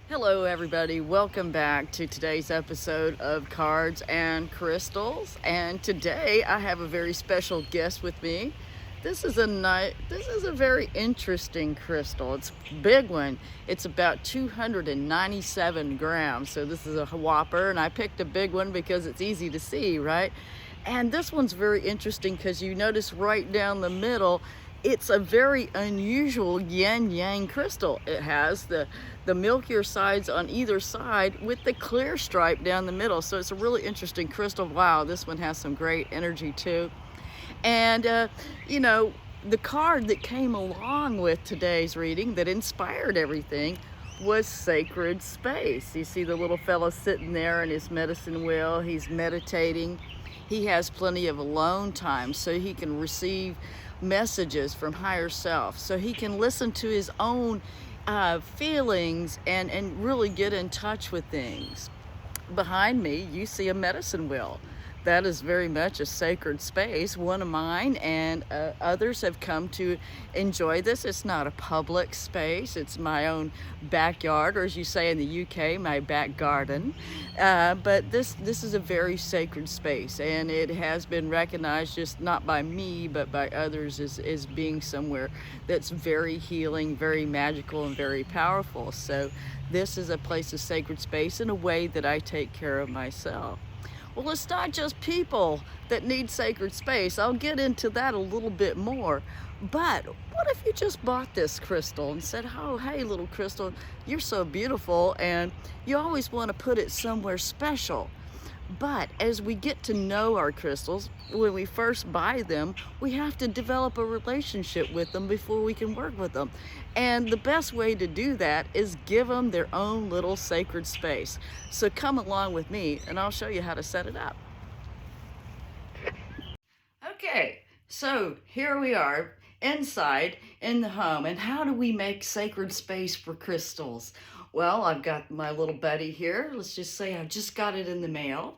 Hello everybody, welcome back to today's episode of Cards and Crystals. And today I have a very special guest with me. This is a very interesting crystal. It's a big one. It's about 297 grams. So this is a whopper, and I picked a big one because it's easy to see, right? And this one's very interesting because you notice right down the middle, it's a very unusual yin-yang crystal. It has the milkier sides on either side with the clear stripe down the middle. So it's a really interesting crystal. Wow, this one has some great energy too. And, you know, the card that came along with today's reading that inspired everything was Sacred Space. You see the little fellow sitting there in his medicine wheel. He's meditating. He has plenty of alone time so he can receive messages from higher self, so he can listen to his own feelings and really get in touch with things. Behind me, you see a medicine wheel. That is very much a sacred space, one of mine, and others have come to enjoy this. It's not a public space. It's my own backyard, or as you say in the UK, my back garden. But this is a very sacred space, and it has been recognized just not by me, but by others as being somewhere that's very healing, very magical, and very powerful. So this is a place of sacred space in a way that I take care of myself. Well, it's not just people that need sacred space. I'll get into that a little bit more. But what if you just bought this crystal and said, oh, hey, little crystal, you're so beautiful, and you always want to put it somewhere special. But as we get to know our crystals, when we first buy them, we have to develop a relationship with them before we can work with them. And the best way to do that is give them their own little sacred space. So come along with me and I'll show you how to set it up. Okay, so here we are inside in the home. And how do we make sacred space for crystals? Well, I've got my little buddy here. Let's just say I just got it in the mail.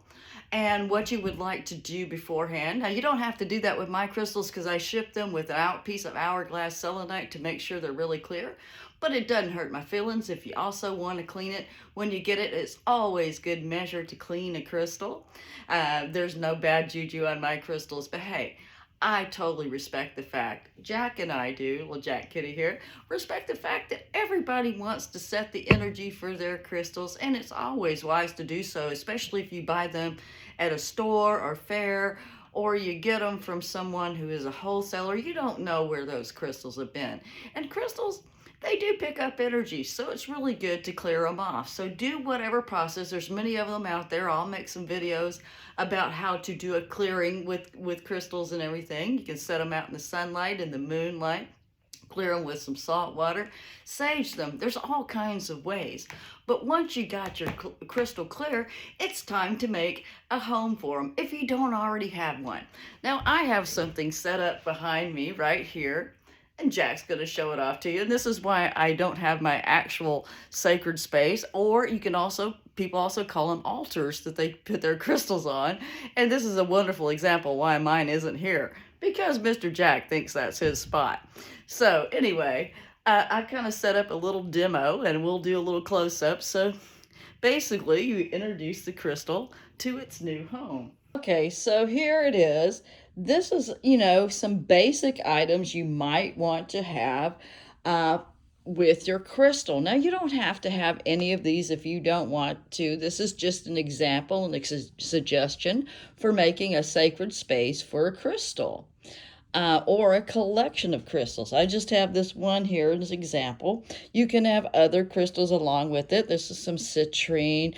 And what you would like to do beforehand. Now, you don't have to do that with my crystals because I ship them with a piece of hourglass selenite to make sure they're really clear. But it doesn't hurt my feelings if you also want to clean it. When you get it, it's always good measure to clean a crystal. There's no bad juju on my crystals, but hey, I totally respect the fact, Jack and I do, well, Jack Kitty here, respect the fact that everybody wants to set the energy for their crystals, and it's always wise to do so, especially if you buy them at a store or fair, or you get them from someone who is a wholesaler. You don't know where those crystals have been. And crystals, they do pick up energy, so it's really good to clear them off. So do whatever process. There's many of them out there. I'll make some videos about how to do a clearing with crystals and everything. You can set them out in the sunlight, in the moonlight, clear them with some salt water, sage them. There's all kinds of ways. But once you got your crystal clear, it's time to make a home for them if you don't already have one. Now, I have something set up behind me right here, and Jack's going to show it off to you. And this is why I don't have my actual sacred space. Or you can also, people also call them altars that they put their crystals on. And this is a wonderful example why mine isn't here, because Mr. Jack thinks that's his spot. So anyway, I kind of set up a little demo and we'll do a little close-up. So basically you introduce the crystal to its new home. Okay, so here it is. This is, some basic items you might want to have with your crystal. Now, you don't have to have any of these if you don't want to. This is just an example and a suggestion for making a sacred space for a crystal. Or a collection of crystals. I just have this one here as an example. You can have other crystals along with it. This is some citrine.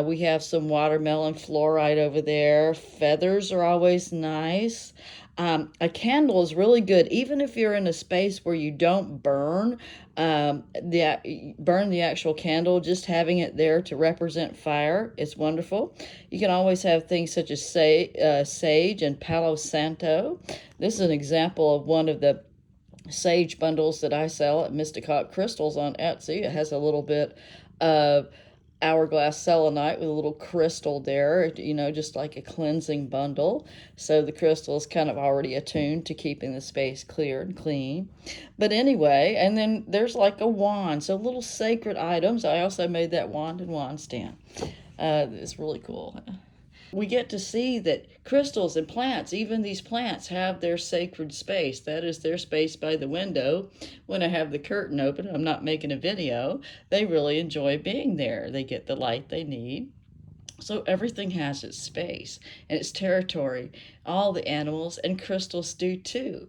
We have some watermelon fluorite over there. Feathers are always nice. A candle is really good, even if you're in a space where you don't burn the actual candle. Just having it there to represent fire is wonderful. You can always have things such as sage and Palo Santo. This is an example of one of the sage bundles that I sell at Mytstic Hawk Crystals on Etsy. It has a little bit of hourglass selenite with a little crystal there, you know, just like a cleansing bundle. So the crystal is kind of already attuned to keeping the space clear and clean. But anyway, and then there's like a wand, so little sacred items. I also made that wand and wand stand. It's really cool. We get to see that crystals and plants, even these plants, have their sacred space. That is their space by the window. When I have the curtain open, I'm not making a video, they really enjoy being there. They get the light they need. So everything has its space and its territory. All the animals and crystals do too.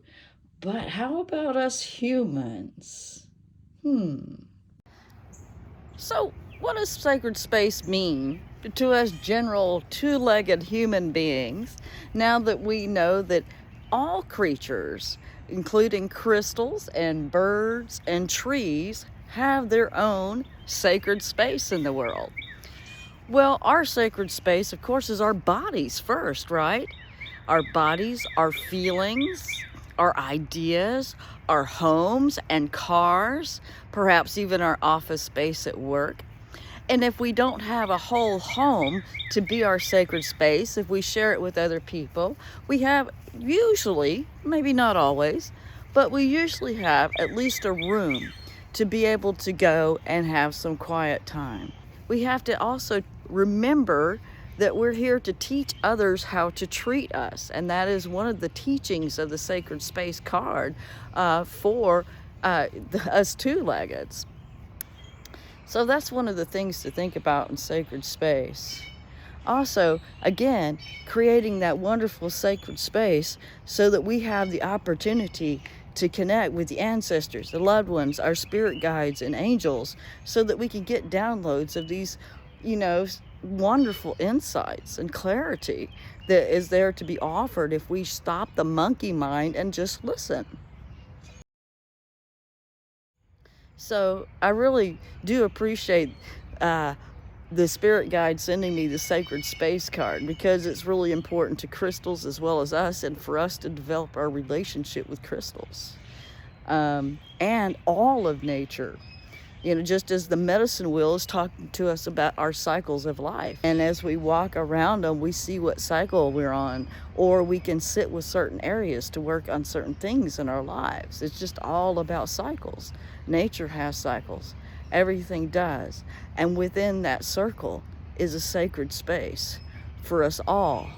But how about us humans? So, what does sacred space mean to us general two-legged human beings now that we know that all creatures, including crystals and birds and trees, have their own sacred space in the world? Well, our sacred space, of course, is our bodies first, right? Our bodies, our feelings, our ideas, our homes and cars, perhaps even our office space at work. And if we don't have a whole home to be our sacred space, if we share it with other people, we have usually, maybe not always, but we usually have at least a room to be able to go and have some quiet time. We have to also remember that we're here to teach others how to treat us. And that is one of the teachings of the Sacred Space card for us two-leggeds. So that's one of the things to think about in sacred space. Also, again, creating that wonderful sacred space so that we have the opportunity to connect with the ancestors, the loved ones, our spirit guides and angels, so that we can get downloads of these, you know, wonderful insights and clarity that is there to be offered if we stop the monkey mind and just listen. So I really do appreciate the spirit guide sending me the sacred space card, because it's really important to crystals as well as us, and for us to develop our relationship with crystals and all of nature. You know, just as the medicine wheel is talking to us about our cycles of life. And as we walk around them, we see what cycle we're on, or we can sit with certain areas to work on certain things in our lives. It's just all about cycles. Nature has cycles. Everything does. And within that circle is a sacred space for us all.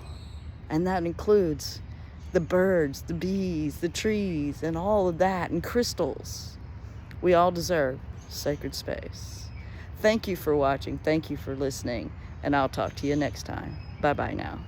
And that includes the birds, the bees, the trees, and all of that, and crystals. We all deserve sacred space. Thank you for watching. Thank you for listening. And I'll talk to you next time. Bye-bye now.